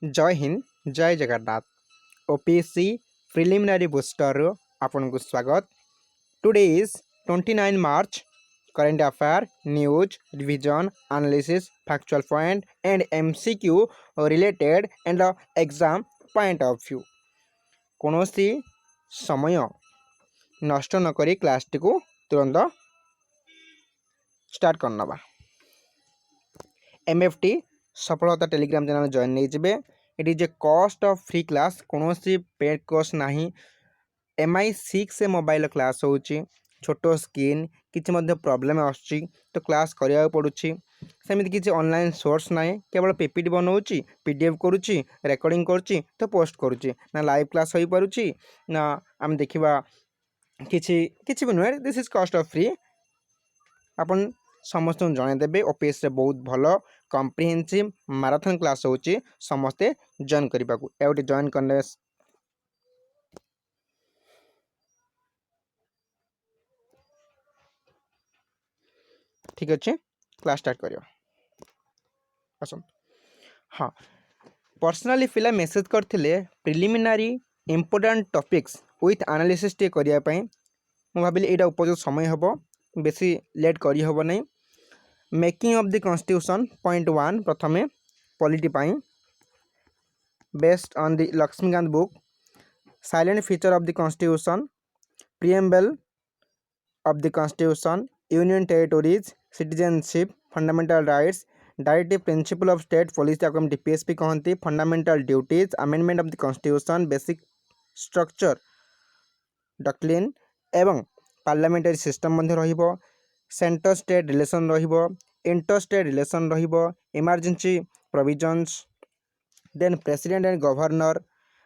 जय हिंद जय Jagannath OPSC preliminary booster आपन को स्वागत। Today is 29 March. Current affair news revision analysis factual point and MCQ related and exam point of view कौन सी समय नष्ट नक क्लास टी को तुरंत स्टार्ट करनवा। एमएफटी सफलता टेलीग्राम चैनल जॉइन नहीं जबे। It is A cost of free class कौन सी पेड कोर्स नहीं। MI6 से मोबाइल क्लास हो छोट स्क्रीन किसी प्रॉब्लम आसुची तो क्लास करिया पड़ुची। सेମିତି किसी ऑनलाइन सोर्स ना केवल पीपीटी बनाऊँगी पीडीएफ करुच्ची रेकर्डिंग करुच्ची तो पोस्ट करुच्ची ना लाइव क्लास हो पारुची ना आम देखा किसी भी नुहे। This is cost of free अपन समस्त जनईदेवे। ओपीएस रे बहुत भल कम्प्रिहेन्सिव मैराथन क्लास होची समस्ते जॉइन करने को एवं जॉइन करने ठीक अच्छे क्लास स्टार्ट करियो। आसो हाँ पर्सनाली पिला मेसेज करथिले preliminary important topics with analysis टे करिया पई मु भाबिली एटा उपयुक्त समय हबो बेसी लेट करी हबो नै। Making of the constitution point 1 प्रथमे पॉलिटी पाई based on the Laxmikanth book salient feature of the constitution preamble of the constitution union territories citizenship fundamental rights directive principle of state policy आपको डीपीएसपी कहती fundamental duties amendment of the constitution basic structure doctrine एवं parliamentary system रहिबो centre state relation रहिबो inter state relation रहिबो emergency provisions then president and governor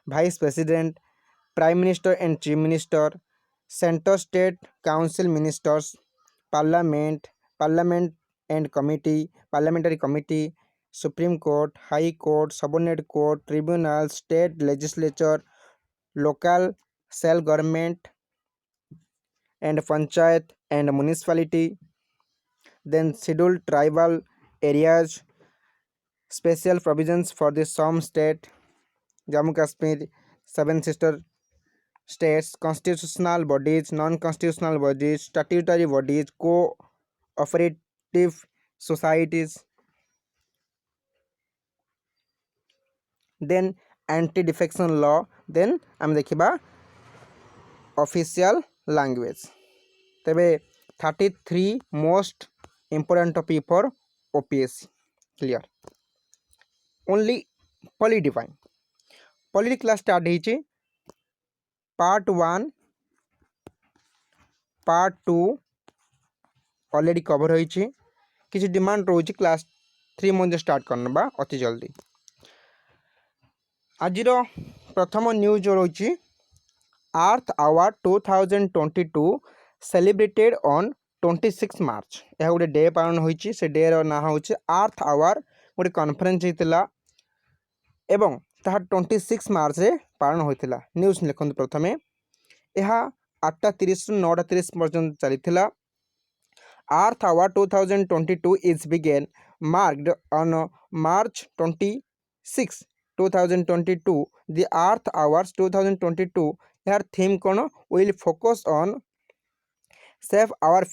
vice president prime minister and chief minister centre state council ministers parliament and committee parliamentary committee supreme court high court subordinate court tribunal state legislature local self government and panchayat and municipality, then scheduled tribal areas, special provisions for the some state, Jammu Kashmir, seven sister states, constitutional bodies, non-constitutional bodies, statutory bodies, cooperative societies, then anti-defection law, then आम देखिबा official language. तेबे 33 most important topic for OPSC clear only polity पाई polity class start होइछि part 1 part 2 already cover होइछि किछि demand रोछि class 3 मध्य start करनबा अति जल्दी। आजिर प्रथम न्यूज रोछि Earth our 2022 celebrated on 26 March यह गोटे डे पालन होइछि से डे रो ना होछि अर्थ आवर गोटे कॉन्फ्रेंस होइतिला एवं ताहा 26 मार्च रे पालन होइतिला। न्यूज लिखंतु प्रथमे यह 8:30 रु 9:30 पर्यंत चलीथिला। Earth our 2022 is began marked on March 26 2022 the earth hours 2022 year theme कौन will focus on shape our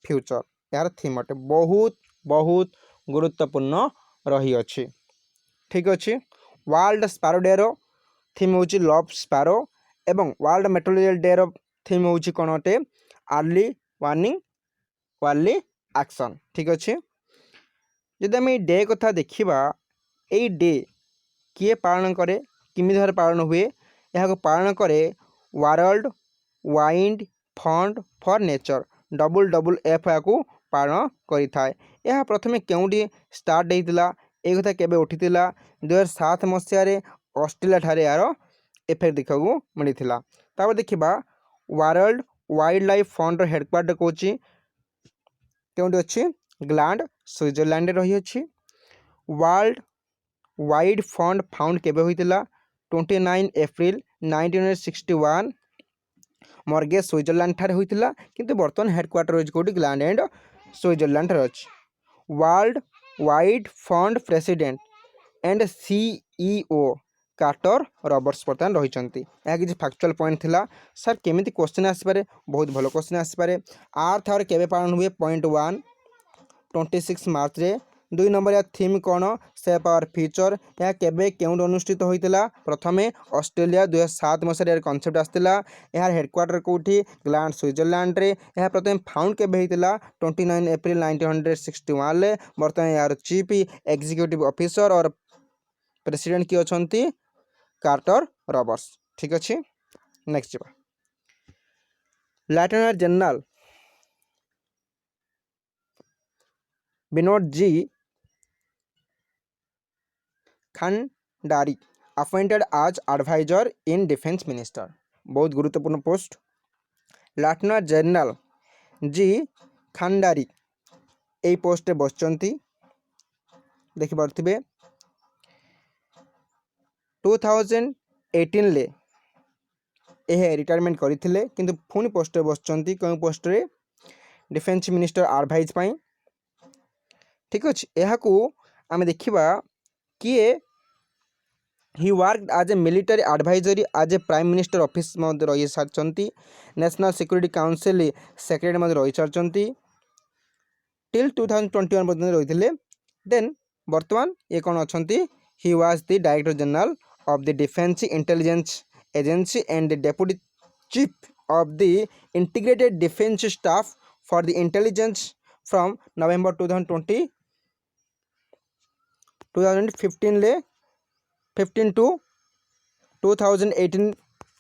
future year theme अटे बहुत बहुत गुरुत्वपूर्ण रही अछि। ठीक अच्छे वर्ल्ड स्पैरो डे रो थीम होची लव स्पैरो एवं वर्ल्ड मेट्रोलॉजिकल डे रो थीम होची कोन अटे अर्ली वार्निंग अर्ली एक्शन। ठीक अच्छे जदि आम डे कथा देखिबा ए डे किए पालन करे किमि भाव पालन हुए यहाँ पालन करे world wild fund for nature WWF को पालन करिथाए। यह प्रथमे केउंटी स्टार्ट होइतिला ए कथा केबे उठितिला 2007 मसिया ऑस्ट्रेलिया ठारे यार इफेक्ट देखा मिलता। तापर देखिबा world wild life fund headquarter Kochi केउंटी अछि ग्लैंड स्विट्जरलैंड रही अछि। वर्ल्ड वाइड फंड फाउंड केबे होइतिला 29 एप्रिल 1961 मर्गे स्विट्जरलैंड ठारे होइतिला किंतु बर्तमान हेडक्वार्टर होइछ कोडी ग्लैंड स्विट्जरलैंड ठारे अछि। World wide fund president and CEO Carter Roberts बर्तमान रही। यह किसी फैक्चुअल पॉइंट थिला। सर केमिति क्वेश्चन आसपारे, बहुत भल क्वेश्चन आसपारे। आर्थ आवर केबे पालन हुए पॉइंट 1 26 मार्च रे। 2 नंबर या थीम कौन, सेप आवर फ्यूचर। यह केबे केउंट अनुष्ठित होइतिला, प्रथमे ऑस्ट्रेलिया 2007 मसीह कॉन्सेप्ट आसतिला। यार हेडक्वार्टर कोठी, ग्लांड स्विट्जरलैंड रे। यह प्रथम फाउंड केबे होइतिला 29 एप्रिल 1961 रे। बर्तमान यार चीफ एग्जीक्यूटिव ऑफिसर और प्रेसिडेंट किए अछंती कार्टर रॉबर्ट्स। ठीक अच्छे। नेक्स्ट जा lieutenant general Vinod ji खंडारी appointed आज एडवाइजर इन डिफेंस मिनिस्टर, बहुत गुरुत्वपूर्ण पोस्ट। लेफ्टिनेंट जनरल जी खंडारी यही पोस्ट बसचंती, देखिपे 2018 ले यह रिटायरमेंट करते किंतु पुणी पोस्ट बसचंती कौन पोस्ट रे, डिफेंस मिनिस्टर एडवाइज पाई। ठीक अच्छे। यह आम देखा किए ही वर्क आज ए मिलिटरी एडवाइजरी आज ए प्राइम मिनिस्टर ऑफिस रही सारी, नेशनल सिक्योरिटी काउंसिल सेक्रेटरी रही सारी टिल 2021 पर्यटन रही है। देन बर्तमान ये कौन अच्छा, he was the director general of the defence intelligence agency and deputy chief of the integrated defence staff for the intelligence from November 2015 ले 15 टू 2018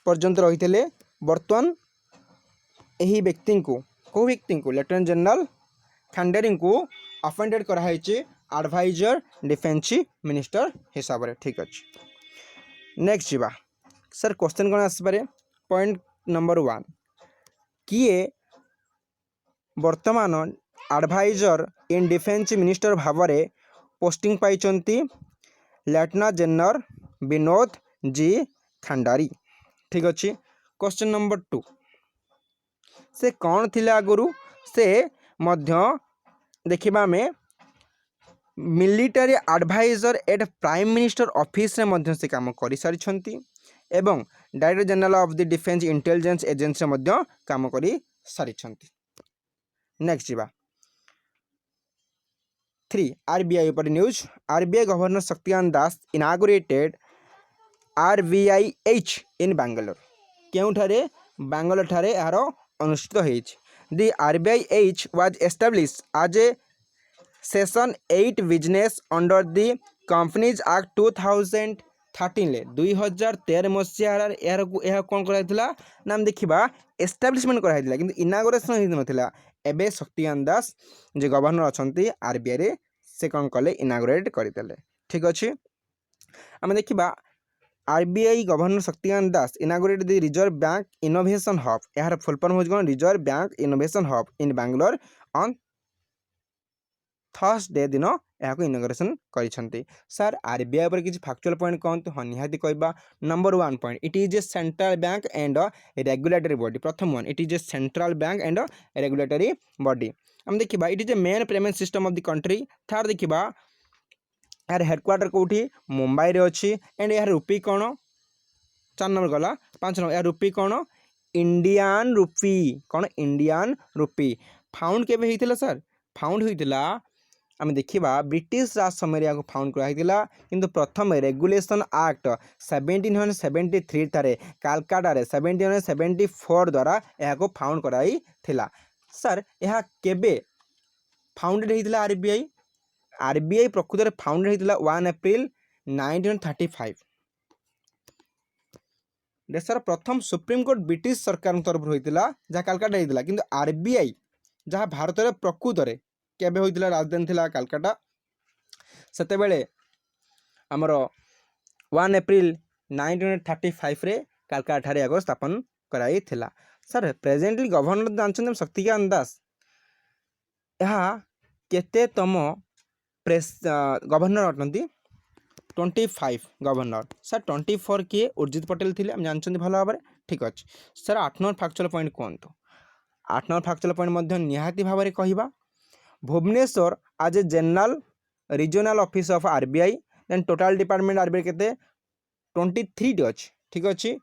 पर्यंत रही थे। बर्तमान यही व्यक्ति को कौ व्यक्ति को लेफ्टिनेंट जनरल खंडारी को अपॉइंटेड कराई एडवाइजर डिफेंस मिनिस्टर हिसाब से। ठीक अच्छे। नेक्स्ट जा सर क्वेश्चन कौन आसपे, पॉइंट नंबर 1 किए वर्तमान एडवाइजर इन डिफेंस मिनिस्टर भाव में पोस्टिंग पाई, लेफ्टिनेंट जनरल विनोद जी खंडारी। ठीक अच्छे। क्वेश्चन नंबर 2 से कौन थिले आगुरु, से मध्य देखिबा में military adviser at prime minister office रे मध्य से काम कर सारी एवं director general of the defence intelligence agency मध्य काम कर सारी। नेक्स्ट जा 3 आरबीआई पर news. RBI governor Shaktikanta Das inaugurated RBIH in Bangalore, केउठारे बांग्लोर ठारे यार अनुष्ठित होइछ। The RBIH was established as a section 8 business under the companies act 2013 ले 2013 मसीहार यह कौन कराइथिला नाम देखिबा एस्टाब्लिशमेंट कराइथिला किंतु इनागुरेशन होई नथिला। एबे शक्तिकांत दास जे गवर्नर अछंती आरबीआई रे से कौन कले इनागुरेट करदेले। ठीक अच्छे। आम देखिबा RBI governor Shaktikanta Das inaugurate the Reserve Bank Innovation Hub, यार फुल फॉर्म हो कौन Reserve Bank Innovation Hub in Bangalore on Thursday दिन यहाँ इनोग्रेशन करिसेंती। सर आरबीआई पर किसी फैक्चुअल पॉइंट कहतु, हाँ निहाती कहबा। Number 1 point it is A central bank and regulatory body. प्रथम 1 it is A central bank and regulatory body. हम देखिबा it is A main payment system of the country. Third देखिबा यार हेडक्वार्टर कोठी मुंबई रे अछि एंड यार रुपी कौन 4 नंबर गला। 5 नंबर यार रुपी कौन इंडियन रुपी, कौन इंडियन रुपी। फाउंड केबे होइतिला सर, फाउंड होइतिला आम देखा ब्रिटिश राज समय फाउंड कराइला किंतु प्रथम रेगुलेशन एक्ट 1773 तारे कालकाटा 1774 द्वारा यह फाउंड कराई थिला। सर यह केबे फाउंडेड होइतिला आरबीआई, आरबीआई प्रकृत में फाउंडेड होइतिला 1 एप्रिल 1935। देशर प्रथम सुप्रीमकोर्ट ब्रिटिश सरकार तरफ होइतिला जहाँ कालकाटा होइतिला किंतु आरबीआई जहाँ भारत में प्रकृत में केबे होइतिला राजधानी थिला कालकाटा। सेतेबेले आमर 1 एप्रिल 1935 रे कालकाटा ठारे याको स्थापन कराई थिला। Sir presently governor जानछन Shaktikanta Das, यहाँ केतेतम प्रेस गवर्नर अटंती 25 गवर्नर। सर 24 किए उर्जित पटेल थिले हम जानछन भल भाव। ठीक अच्छे। सर 8 नंबर फैक्चुअल पॉइंट कहतु। 8 नंबर फैक्चुअल पॉइंट मध्य निहाती भाव में कहबा Bhubaneswar has a general regional office of RBI then total department RBI केते 23 अच्छी ठीक अच्छे।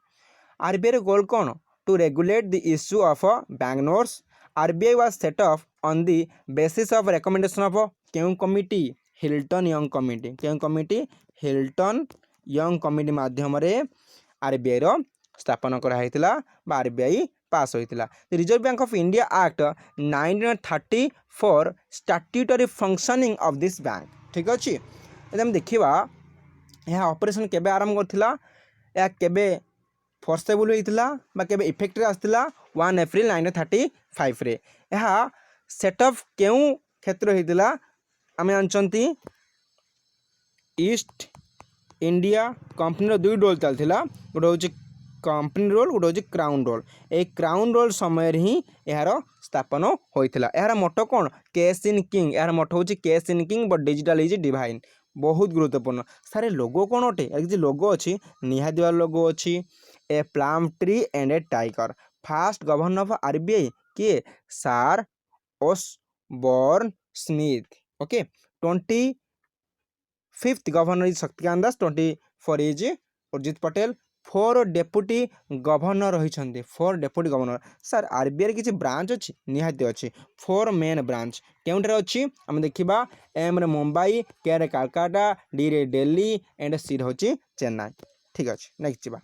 आरबीआई गोल कौन to regulate the issue of bank notes. RBI was set up on the basis of recommendation of क्यों कमिटी हिल्टन यंग कमिटी क्यों committee Hilton Young committee माध्यम RBI रो स्थापन कराइला आरबीआई पास होता। Reserve Bank of India Act 1934 statutory functioning of this bank ठीक अच्छे। आम देखा यह ऑपरेशन केबे आरंभ करथिला या केबे फोर्सेबल होता केबे इफेक्ट आसला 1 एप्रिल 1935 रे। यह सेटअप क्यों क्षेत्र होता आम जानते ईस्ट इंडिया कंपनी दुई रोल चलता गोटे हूँ कंपनी रोल गोटे हूँ क्राउन रोल। ए क्राउन रोल समय ही यार स्थापन होता। यार मोटो कौन कैश इन किंग यार मोटो हूँ cash in king but digital is divine बहुत गुरुत्वपूर्ण। सारे लोगो कौन अटे किसी लोगो अच्छी निहाती वाला लोगो अच्छी a palm tree and a tiger. First governor of RBI किए sir Osborne Smith okay. 25th governor is Shaktikanta Das 24 is Urjit Patel 4 deputy governor रही 4 डेपुटी गवर्नर। सर आरबीआई किसी ब्रांच अच्छी निहाती अच्छी 4 मेन ब्रांच केउंठे अच्छी आम देखा एम रे मुंबई के रे कलकाता डी रे दिल्ली एंड सी रे होची चेन्नई ठीक अच्छे। नेक्स्ट जा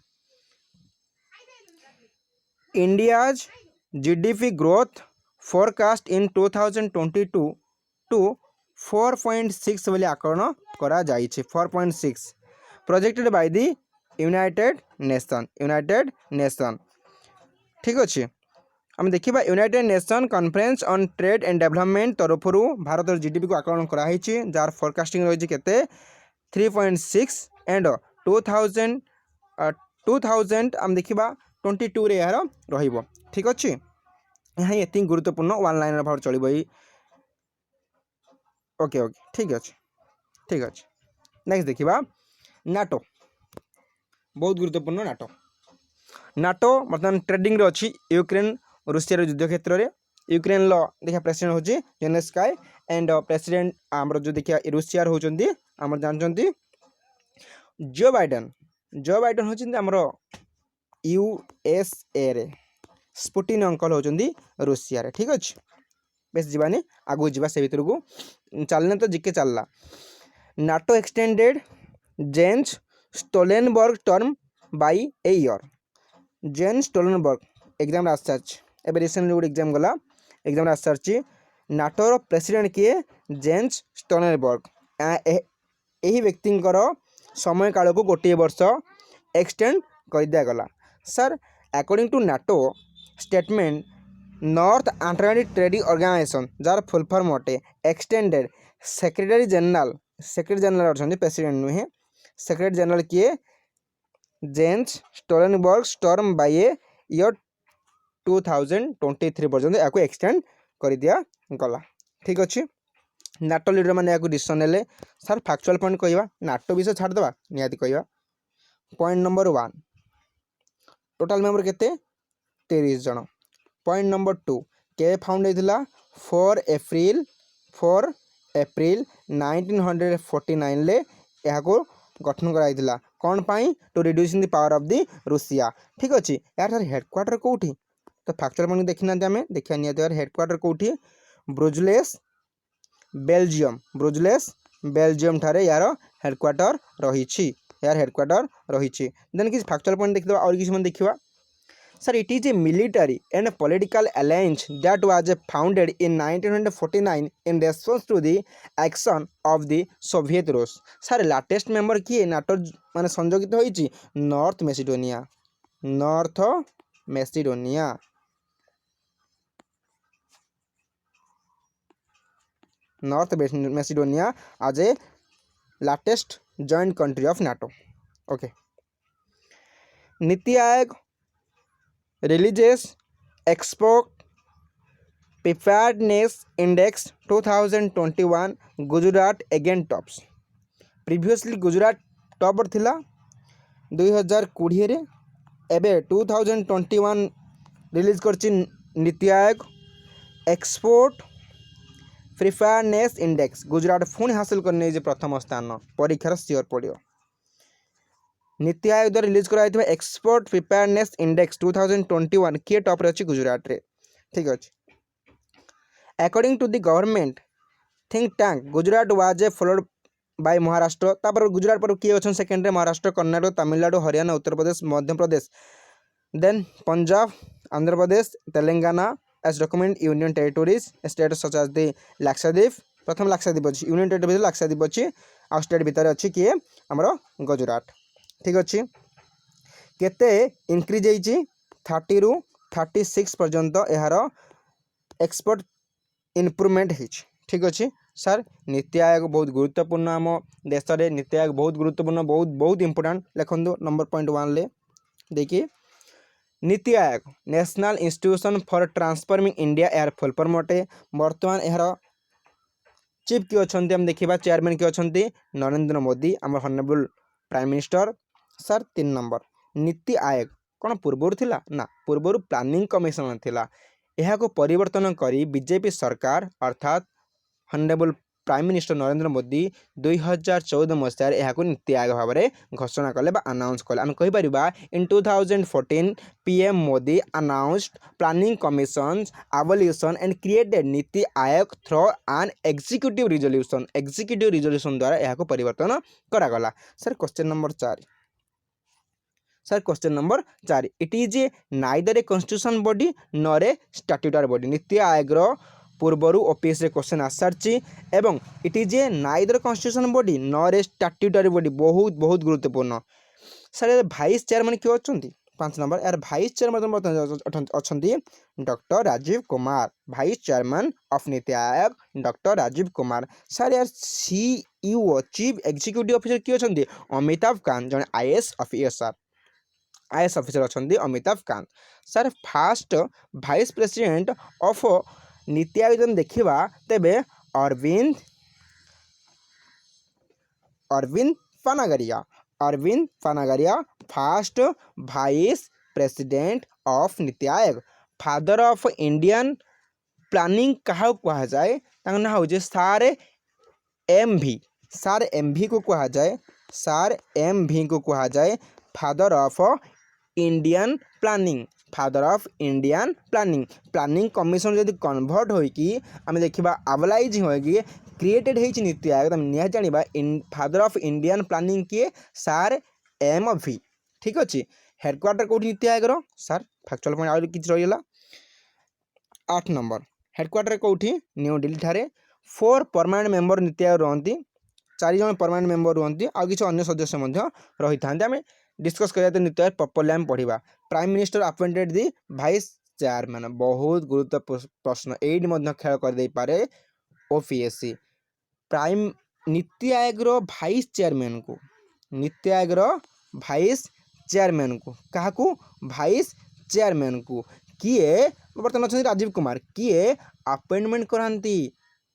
India's GDP growth forecast in 2022 to 4.6 बोली आकलन करा जाइछे 4.6 projected by the United Nation ठीक अच्छे। आम देखा United Nation conference on trade and development तरफ भारत जीडीपी को आकलन कराई जार फोरकास्टिंग रही केते 3.6 एंड 2000 आम देखा 22 रे यार रहिबो ठीक अच्छे। यहाँ ये गुरुत्वपूर्ण वन लाइनर भाव चलो ओके ओके ठीक अच्छे। नेक्स्ट देखा नाटो बहुत गुरुत्वपूर्ण नाटो बर्तमान ट्रेडिंग रे अच्छी यूक्रेन रूसिया युद्ध क्षेत्र में यूक्रेन देखा प्रेसिडेंट होची जेलेंस्की एंड प्रेसिडेंट आमर जो देखा रूसिया होचंदी आमर जानचंती जो बाइडेन होचंदी आमर यूएसए रे स्पुटिन अंकल होचंदी रूसिया रे ठीक अच्छे। बेस जीवानी आगु जीवा से भीतर को चलने तो जिके चलला NATO extended Jens Stoltenberg term by a year. Jens Stoltenberg exam आसार एवं रिसेंटली गोटे एग्जाम गला एग्जाम आसार नाटोर प्रेसिडेंट किए जेन्स स्टोलेनबर्ग यही व्यक्ति समय काल को गोटे वर्ष एक्सटेंड कर दिगला। Sir according to NATO statement North Atlantic trading organisation जार फुल फॉर्म अटे एक्सटेंडेड सेक्रेटरी जनरल अच्छा प्रेसिडेंट नुहे सेक्रेटरी जनरल किए Jens Stoltenberg term by year 2023 पर्यंत या एक्सटेंड कर दिया गला ठीक अच्छे। नाटो लीडर मैंने डिसीजन नेले सर फैक्चुअल पॉइंट कहवा नाटो विषय छाड़देवा निहाती कहवा। पॉइंट नंबर 1 टोटाल मेंबर केते 30 जन। पॉइंट नंबर 2 के फाउंड होता 4 एप्रिल 1949 ले यहाँ को गठन कराइला कौन पाई to reducing the power of the Russia ठीक अच्छे। यार हेडक्वार्टर कौटी तो फैक्चुअल पॉइंट देखना आम देखा निहत यार हेडक्वार्टर कौटी ब्रुसेल्स बेल्जियम ठारे यार हेडक्वार्टर रही यार हेडक्वार्टर रही। देन किसी फैक्चुअल पॉइंट देखा और किसी मन देखा sir it is a military and political alliance that was founded in 1949 in response to the action of the Soviet Russia. Sir latest member किए नाटो माने संयोजित होइछि North Macedonia as a latest joint country of NATO okay. NITI Aayog releases export preparedness index 2021 Gujarat again tops previously Gujarat topper थिला 2020 रे एबे 2021 release करछि NITI Aayog export preparedness index Gujarat पुणी हासिल करने प्रथम स्थान परीक्षार सियोर पड़ो। नीति आयोग द्वारा रिलीज कराई एक्सपोर्ट प्रिपेयरनेस इंडेक्स 2021 किए टॉप अच्छी गुजरात रे। ठीक अच्छे। According to the government think tank Gujarat was a followed by Maharashtra. तापर गुजरात पर किए अच्छा सेकेंड रे Maharashtra Karnataka Tamil Nadu Haryana Uttar Pradesh Madhya Pradesh then Punjab Andhra Pradesh Telangana as document union territories state such as the Lakshadweep. प्रथम लाक्षाद्वीप अच्छी यूनियन टेरिटोरी लाक्षाद्वीप अच्छी आ स्टेट भितर अच्छी किए आमर गुजरात। ठीक अच्छे। केते इंक्रीज होती 30 रु 36 पर्यंत यार एक्सपोर्ट इम्प्रूवमेंट हो। ठीक अच्छे सर। नीति आयोग बहुत गुरुत्वपूर्ण आम देश में नीति आयोग बहुत गुरुत्वपूर्ण बहुत बहुत इंपोर्टेंट लिखु नंबर पॉइंट 1 ले देखिए NITI Aayog national institution for transforming India यार फुल फॉर्म अटे। बर्तमान यार चीफ किए अच्छा आम देखा चेयरमैन किए अच्छा नरेंद्र मोदी आम honourable prime minister. Sir 3 number NITI Aayog कौन पूर्वर थिला ना पूर्वर प्लानिंग कमिशन थिला। यह को परिवर्तन करी बीजेपी सरकार अर्थात honourable prime minister Narendra Modi 2014 मसीह यह नीति आयोग भाव में घोषणा कले अनाउंस कले। आम कहीपर in 2014 PM Modi announced planning commission evolution and created NITI Aayog through an executive resolution द्वारा यह परिवर्तन करागला। Sir question number 4 sir question number 4 it is a neither a constitution body nor a statutory body. NITI Aayog पूर्वर ओपीएस क्वेश्चन आस सारी एवं it is a neither constitution body nor a statutory body बहुत बहुत गुरुत्वपूर्ण। सर भाइस चेयरमैन किए अच्छा 5 number यार vice chairman अच्छा doctor Rajiv Kumar vice chairman of NITI Aayog doctor Rajiv Kumar. Sir यार सीईओ चीफ एग्जीक्यूटिव ऑफिसर किए अच्छा अमिताभ कांत जड़े आईएएस ऑफिसर अच्छा Amitabh Kant. Sir first vice president of NITI Aayog देखा तेबे Arvind Panagariya first vice president of NITI Aayog. Father of Indian planning क्या कह जाए ना हूँ सार एम भी को कह जाए सार एम भी को कह जाए father of Indian planning commission जब कन्वर्ट होगी आम देखा एवलाइज होगी क्रिएटेड होती नीति आयोग निहा जाना फादर ऑफ इंडियन प्लानिंग किए सार एम भी। ठीक अच्छे। Headquarter कौटी NITI Aayog sir factual point आगे किसी रहीगला 8 नंबर हेडक्वार्टर कौटी न्यू दिल्ली ठारे 4 परमानेंट मेंबर नीति आयोग रहती 4 जन परमानेंट मेंबर रहती आ किसी अन्य सदस्य रही था आम डिस्कस करिया नीति आयोग प्रॉपर्ली आम पढ़ा। प्राइम मिनिस्टर अपॉइंटेड दी भाइस चेयरमैन बहुत गुरुत्वपूर्ण प्रश्न ये खेल कर दे पारे OPSC. Prime NITI Aayog vice chairman को क्या भाइस चेयरमैन को किए बर्तमान अच्छा राजीव कुमार किए अपॉइंटमेंट कराती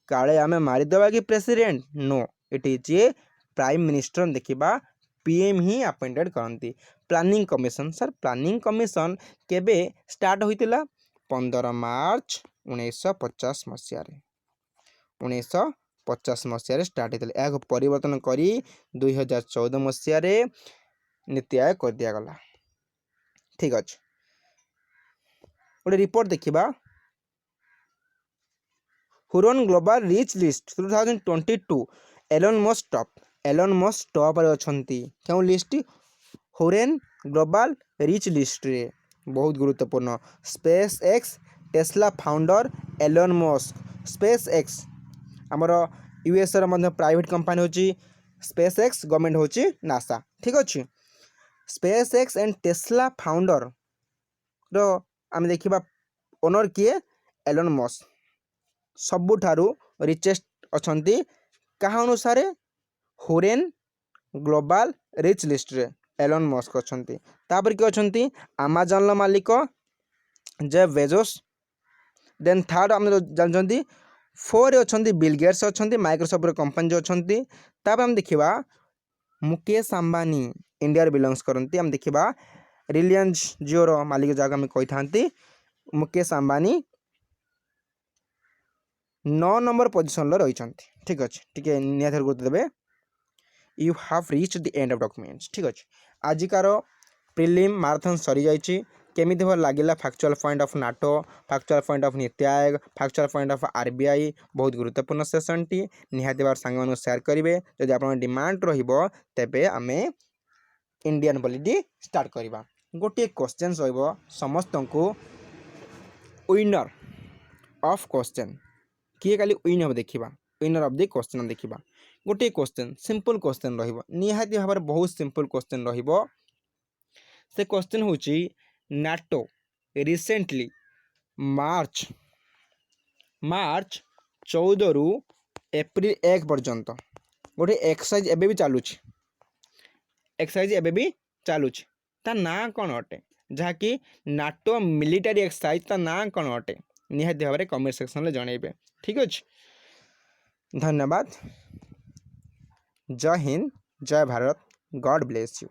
काले आम मारिदेवा कि president no it is a prime minister देखा पीएम ही अपॉइंटेड करती। Planning commission sir planning commission केबे स्टार्ट होइतिला 15 मार्च 1950 मसीह स्टार्ट होता है। परिवर्तन करी 2014 मसीह नीति आयोग कर दिया गला। ठीक अच्छे। गोटे रिपोर्ट देखा Hurun global rich list 2022 Elon Musk top अच्छा क्यों list Hurun global rich list रे बहुत गुरुत्वपूर्ण। SpaceX Tesla founder Elon Musk SpaceX आमर यूएस प्राइवेट कंपनी होची स्पेस एक्स गवर्नमेंट होची नासा। ठीक अच्छे। SpaceX and Tesla founder रो आम देखा ओनर किए एलन मस्क सबुठारु रिचेस्ट अच्छी क्या अनुसार हुरन ग्लोबल रिच लिस्ट रे एलन मस्क अच्छा। तापर किए अच्छा अमेजन मालिक जेफ बेजोस देन थर्ड आम जानते 4 अच्छा बिल गेट्स अच्छा माइक्रोसॉफ्ट कंपनी जो अच्छा। तापर आम देखा मुकेश अंबानी इंडिया बिलोंग्स करती आम देखा रिलायंस जिओ मालिक जगह आम कही था मुकेश अंबानी 9 नंबर पोजिशन रही। ठीक अच्छे टी निहत गुरुत्व देवे। You have rich the end of documents. ठीक अच्छे आजिकार प्रिलिम माराथन सरी जाइए। केमी भल लगे factual point of NATO, factual point of NITI आयोग, फैक्चुअल पॉइंट ऑफ आरबीआई बहुत गुरुत्वपूर्ण सेसन टी निहाती बार सांग शेयर करेंगे। जदि आप डिमांड रेबे आम इंडियन पॉलिटी स्टार्ट करवा। गोटे क्वेश्चन समस्त को विनर ऑफ क्वेश्चन किए खाली विन हम देखा विनर ऑफ द क्वेश्चन देखा। गोटे क्वेश्चन सिंपल क्वेश्चन निहाती भाव में बहुत सिंपल क्वेश्चन से क्वेश्चन हूँ नाटो रिसेंटली मार्च 14 रु एप्रिल 1 पर्यंत गोटे एक्सरसाइज एबे भी चलुँ। एक्सरसाइज एबे भी चलुँ ता ना कौन अटे जहाँकि नाटो मिलिटारी एक्सरसाइज ता ना कौन अटे निहाती भाव में कमेंट सेक्शन में जनइबे। ठीक अच्छे धन्यवाद। जय हिंद जय भारत। God bless you.